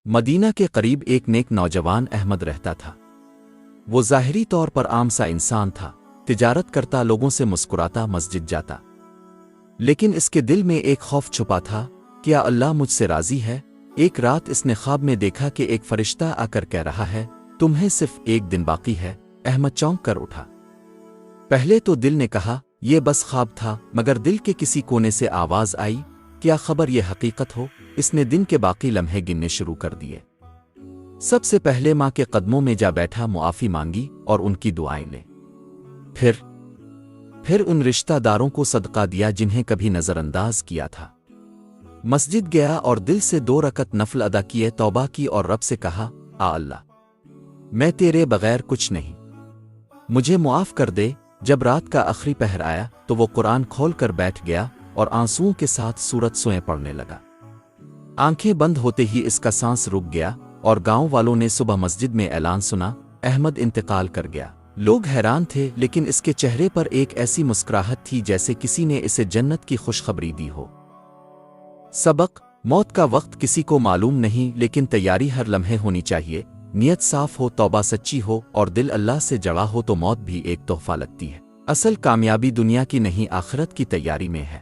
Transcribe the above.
مدینہ کے قریب ایک نیک نوجوان احمد رہتا تھا۔ وہ ظاہری طور پر عام سا انسان تھا، تجارت کرتا، لوگوں سے مسکراتا، مسجد جاتا، لیکن اس کے دل میں ایک خوف چھپا تھا، کیا اللہ مجھ سے راضی ہے؟ ایک رات اس نے خواب میں دیکھا کہ ایک فرشتہ آ کر کہہ رہا ہے، تمہیں صرف ایک دن باقی ہے۔ احمد چونک کر اٹھا۔ پہلے تو دل نے کہا یہ بس خواب تھا، مگر دل کے کسی کونے سے آواز آئی، کیا خبر یہ حقیقت ہو؟ اس نے دن کے باقی لمحے گننے شروع کر دیے۔ سب سے پہلے ماں کے قدموں میں جا بیٹھا، معافی مانگی اور ان کی دعائیں لیں۔ پھر ان رشتہ داروں کو صدقہ دیا جنہیں کبھی نظر انداز کیا تھا۔ مسجد گیا اور دل سے 2 رکعت نفل ادا کیے، توبہ کی اور رب سے کہا، اللہ، میں تیرے بغیر کچھ نہیں، مجھے معاف کر دے۔ جب رات کا آخری پہر آیا تو وہ قرآن کھول کر بیٹھ گیا اور آنسوؤں کے ساتھ سورت سوئیں پڑھنے لگا۔ آنکھیں بند ہوتے ہی اس کا سانس رک گیا اور گاؤں والوں نے صبح مسجد میں اعلان سنا، احمد انتقال کر گیا۔ لوگ حیران تھے، لیکن اس کے چہرے پر ایک ایسی مسکراہٹ تھی جیسے کسی نے اسے جنت کی خوشخبری دی ہو۔ سبق: موت کا وقت کسی کو معلوم نہیں، لیکن تیاری ہر لمحے ہونی چاہیے۔ نیت صاف ہو، توبہ سچی ہو اور دل اللہ سے جڑا ہو تو موت بھی ایک تحفہ لگتی ہے۔ اصل کامیابی دنیا کی نہیں، آخرت کی تیاری میں ہے۔